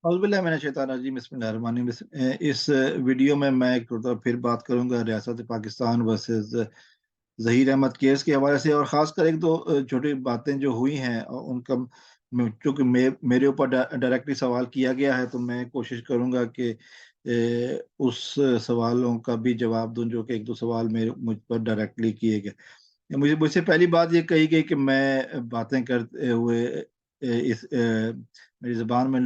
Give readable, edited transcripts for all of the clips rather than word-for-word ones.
औज़ुबिल्लाहि मिनश्शैतानिर्रजीम बिस्मिल्लाहिर्रहमानिर्रहीम। इस वीडियो में मैं एक फिर बात करूंगा रियासत पाकिस्तान वर्सेस ज़हीर अहमद केस के हवाले से, और ख़ासकर एक दो छोटी बातें जो हुई हैं उनका चूँकि मेरे ऊपर डायरेक्टली सवाल किया गया है, तो मैं कोशिश करूंगा कि उस सवालों का भी जवाब दूं जो कि एक दो सवाल मुझ पर डायरेक्टली किए गए। मुझसे पहली बात ये कही गई कि मैं बातें करते हुए मेरी ज़ुबान में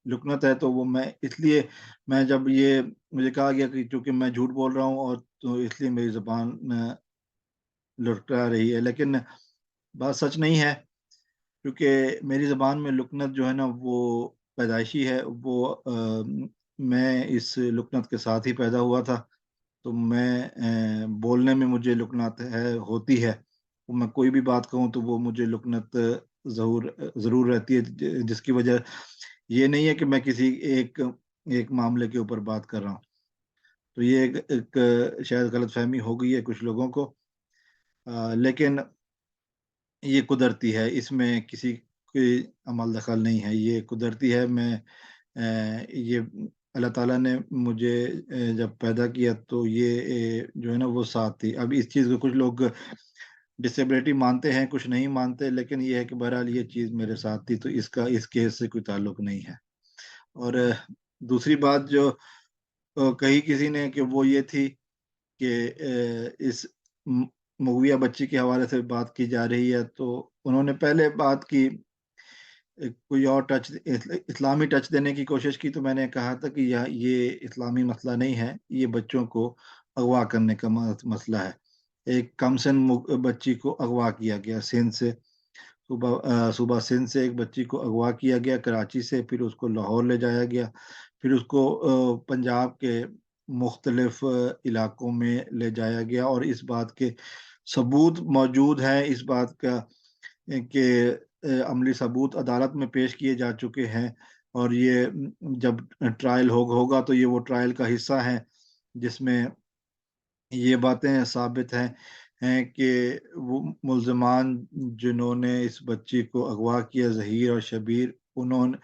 लुकनत है, तो वो मैं जब ये मुझे कहा गया कि चूँकि मैं झूठ बोल रहा हूँ और तो इसलिए मेरी ज़ुबान लुढ़का रही है, लेकिन बात सच नहीं है, क्योंकि मेरी ज़ुबान में लुकनत जो है ना वो पैदाइशी है। मैं इस लुकनत के साथ ही पैदा हुआ था, तो बोलने में मुझे लुकनत होती है। तो मैं कोई भी बात कहूँ तो वो मुझे लुकनत ज़रूर रहती है, जिसकी वजह ये नहीं है कि मैं किसी एक एक मामले के ऊपर बात कर रहा हूँ। तो ये एक शायद गलतफ़हमी हो गई है कुछ लोगों को। लेकिन ये कुदरती है, इसमें किसी की अमल दखल नहीं है, ये कुदरती है। ये अल्लाह ताला ने मुझे जब पैदा किया तो ये जो है ना वो साथ थी। अब इस चीज़ को कुछ लोग डिसेबिलिटी मानते हैं, कुछ नहीं मानते, लेकिन ये है कि बहरहाल ये चीज़ मेरे साथ थी, तो इसका इस केस से कोई ताल्लुक नहीं है। और दूसरी बात जो कही किसी ने कि वो ये थी कि इस मऊविया बच्ची के हवाले से बात की जा रही है, तो उन्होंने पहले बात की कोई और इस्लामी टच देने की कोशिश की, तो मैंने कहा था कि ये इस्लामी मसला नहीं है, ये बच्चों को अगवा करने का मसला है। एक कमसिन बच्ची को अगवा किया गया सिंध से। सुबह सिंध से एक बच्ची को अगवा किया गया कराची से, फिर उसको लाहौर ले जाया गया, फिर उसको पंजाब के मुख्तलिफ इलाकों में ले जाया गया, और इस बात के सबूत मौजूद हैं, इस बात का कि अमली सबूत अदालत में पेश किए जा चुके हैं। और ये जब ट्रायल होगा तो ये वो ट्रायल का हिस्सा है जिसमें ये बातें साबित हैं कि वो मुल्ज़िमान जिन्होंने इस बच्ची को अगवा किया, ज़हीर और शबीर, उन्होंने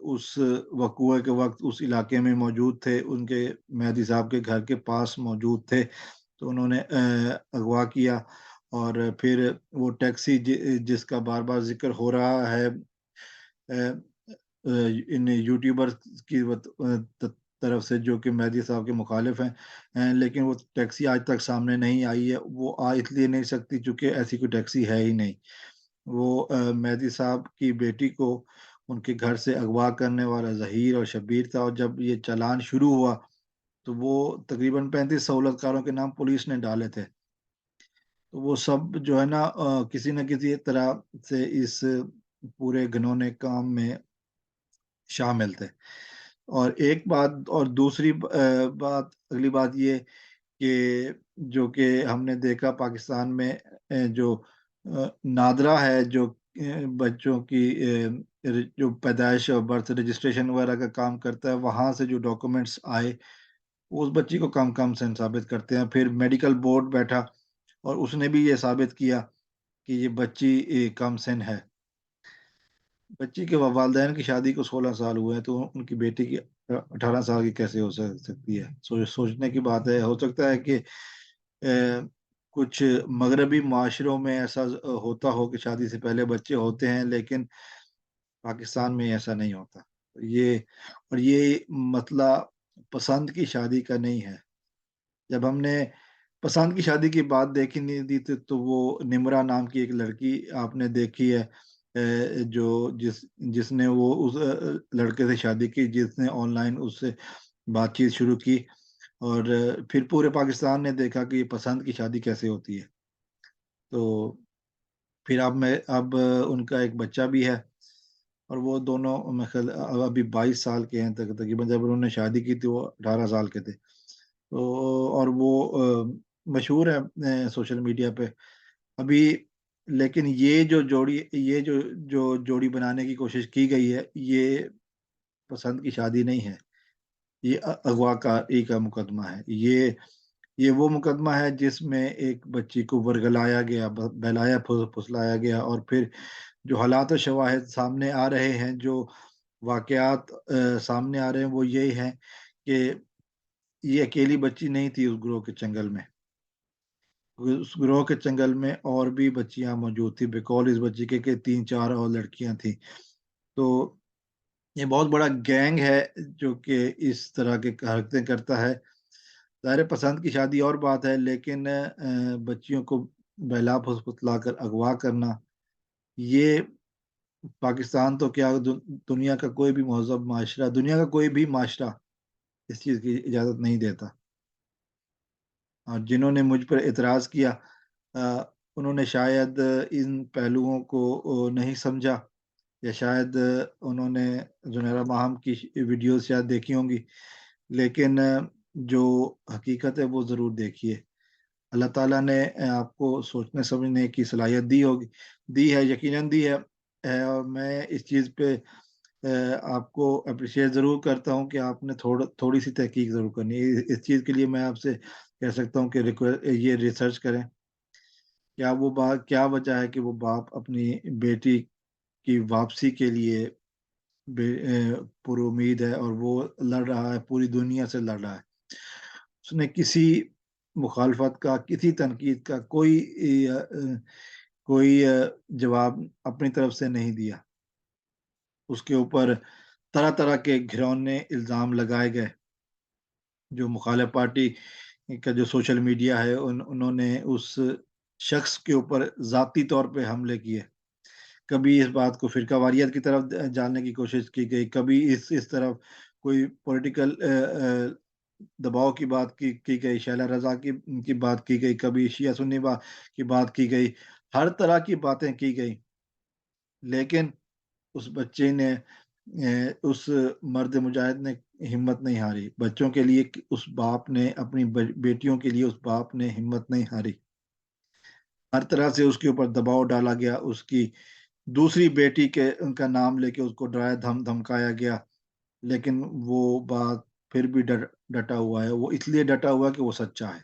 उस वक़ूए के वक़्त उस इलाके में मौजूद थे, उनके मेहदी साहब के घर के पास मौजूद थे। तो उन्होंने अगवा किया, और फिर वो टैक्सी जिसका बार-बार ज़िक्र हो रहा है इन यूट्यूबर्स की तरफ से, जो कि मेहदी साहब के मुखालिफ हैं, लेकिन वो टैक्सी आज तक सामने नहीं आई है। वो आ इसलिए नहीं सकती चूँकि ऐसी कोई टैक्सी है ही नहीं। वो मेहदी साहब की बेटी को उनके घर से अगवा करने वाला ज़हीर और शब्बीर था, और जब ये चालान शुरू हुआ तो वो तकरीबन 35 सहूलतकारों के नाम पुलिस ने डाले थे। तो वो सब जो है ना किसी न किसी तरह से इस पूरे घिनौने काम में शामिल थे। और एक बात, और दूसरी अगली बात ये कि जो कि हमने देखा पाकिस्तान में जो नादरा है, जो बच्चों की जो पैदाइश और बर्थ रजिस्ट्रेशन वगैरह का काम करता है, वहाँ से जो डॉक्यूमेंट्स आए, वो उस बच्ची को कम सन साबित करते हैं। फिर मेडिकल बोर्ड बैठा और उसने भी ये साबित किया कि ये बच्ची कम सिन है। बच्ची के वालिदैन की शादी को 16 साल हुए हैं, तो उनकी बेटी की 18 साल की कैसे हो सकती है? सोचने की बात है। हो सकता है कि कुछ मगरबी माशरों में ऐसा होता हो कि शादी से पहले बच्चे होते हैं, लेकिन पाकिस्तान में ऐसा नहीं होता। ये ये मसला पसंद की शादी का नहीं है। जब हमने पसंद की शादी की बात देखी नहीं दी थी, तो वो निम्रा नाम की एक लड़की आपने देखी है, जो जिसने वो उस लड़के से शादी की जिसने ऑनलाइन उससे बातचीत शुरू की, और फिर पूरे पाकिस्तान ने देखा कि ये पसंद की शादी कैसे होती है। तो फिर अब उनका एक बच्चा भी है, और वो दोनों मेरे ख़्याल अभी 22 साल के हैं, तकरीबन जब उन्होंने शादी की थी वो 18 साल के थे। तो और वो मशहूर है सोशल मीडिया पे अभी। लेकिन ये जो जोड़ी बनाने की कोशिश की गई है, ये पसंद की शादी नहीं है। ये अगवाकारी का मुकदमा है। ये वो मुकदमा है जिसमें एक बच्ची को वर्गलाया गया, बहलाया फुसलाया गया, और फिर जो हालात और शवाहिद सामने आ रहे हैं, जो वाक़यात सामने आ रहे हैं वो यही हैं कि ये अकेली बच्ची नहीं थी उस गिरोह के चंगुल में। उस गिरोह के चंगुल में और भी बच्चियाँ मौजूद थी, बकौल इस बच्ची के 3-4 और लड़कियाँ थीं। तो ये बहुत बड़ा गैंग है जो कि इस तरह की हरकतें करता है। ज़ाहिर है पसंद की शादी और बात है, लेकिन बच्चियों को बहला फुसलाकर अगवा करना, ये पाकिस्तान तो क्या दुनिया का कोई भी महज़ब माशरा, दुनिया का कोई भी माशरा इस चीज़ की इजाज़त नहीं देता। और जिन्होंने मुझ पर एतराज़ किया उन्होंने शायद इन पहलुओं को नहीं समझा, या शायद उन्होंने ज़ुनैरा माहम की वीडियोज़ शायद देखी होंगी, लेकिन जो हकीकत है वो ज़रूर देखिए। अल्लाह ताला ने आपको सोचने समझने की सलाहियत दी है, यकीनन दी है। और मैं इस चीज़ पे आपको एप्रिशिएट ज़रूर करता हूँ कि आपने थोड़ी-सी तहकीक ज़रूर करनी है। इस चीज़ के लिए मैं आपसे कह सकता हूँ कि ये रिसर्च करें, क्या वजह है कि वो बाप अपनी बेटी की वापसी के लिए पुरुमीद है और वो लड़ रहा है, पूरी दुनिया से लड़ रहा है। उसने किसी मुखालफत का, किसी तनकीद का कोई जवाब अपनी तरफ से नहीं दिया। उसके ऊपर तरह-तरह के घिनौने इल्ज़ाम लगाए गए। जो मुखालिफ पार्टी का जो सोशल मीडिया है उन्होंने उस शख्स के ऊपर ज़ाती तौर पे हमले किए। कभी इस बात को फ़िरकावारियत की तरफ जाने की कोशिश की गई, कभी इस तरफ कोई पॉलिटिकल दबाव की बात की गई, शैला रज़ा की बात की गई, कभी शिया सुन्नी की बात की गई, हर तरह की बातें की गई। लेकिन उस बच्चे ने उस मर्द मुजाहिद ने हिम्मत नहीं हारी। बच्चों के लिए उस बाप ने अपनी बेटियों के लिए उस बाप ने हिम्मत नहीं हारी। हर तरह से उसके ऊपर दबाव डाला गया, उसकी दूसरी बेटी के उनका नाम लेके उसको डराया धमकाया गया, लेकिन वो बात फिर भी डटा हुआ है। वो इसलिए डटा हुआ है कि वो सच्चा है।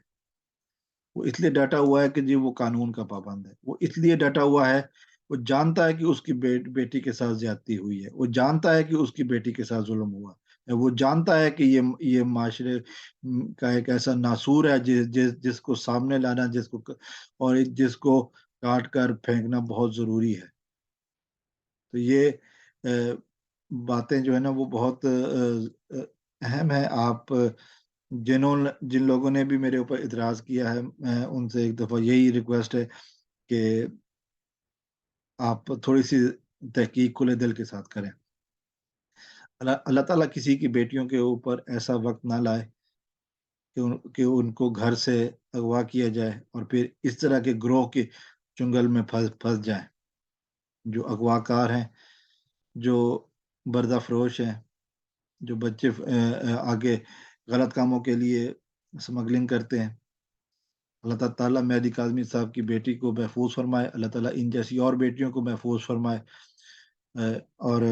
वो इसलिए डटा हुआ है कि जी वो कानून का पाबंद है। वो इसलिए डटा हुआ है, वो जानता है कि उसकी बेटी के साथ ज़्यादती हुई है। वो जानता है कि उसकी बेटी के साथ ज़ुल्म हुआ है। वो जानता है कि ये माशरे का एक ऐसा नासूर है जिसको सामने लाना, जिसको काट कर फेंकना बहुत ज़रूरी है। तो ये बातें जो है ना वो बहुत अहम है। आप जिन लोगों ने भी मेरे ऊपर इतराज़ किया है, मैं उनसे एक दफ़ा यही रिक्वेस्ट है कि आप थोड़ी-सी तहकीक खुले दिल के साथ करें। अल्लाह ताला किसी की बेटियों के ऊपर ऐसा वक़्त ना लाए कि उनको घर से अगवा किया जाए और फिर इस तरह के गिरोह के चुंगल में फँस जाएँ। जो अगवाकार हैं, जो पर्दा-फ़रोश हैं, जो बच्चे आगे गलत कामों के लिए स्मगलिंग करते हैं। अल्लाह ताला मेहदी काज़मी साहब की बेटी को महफ़ूज़ फ़रमाए, अल्लाह ताला इन जैसी और बेटियों को महफ़ूज़ फ़रमाए। और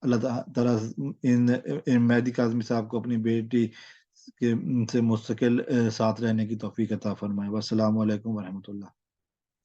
अल्लाह ताला इन इन मेहदी काज़मी साहब को अपनी बेटी के से मुस्तकिल साथ रहने की तौफ़ीक अता फ़रमाए। वस्सलामु अलैकुम व रहमतुल्लाह।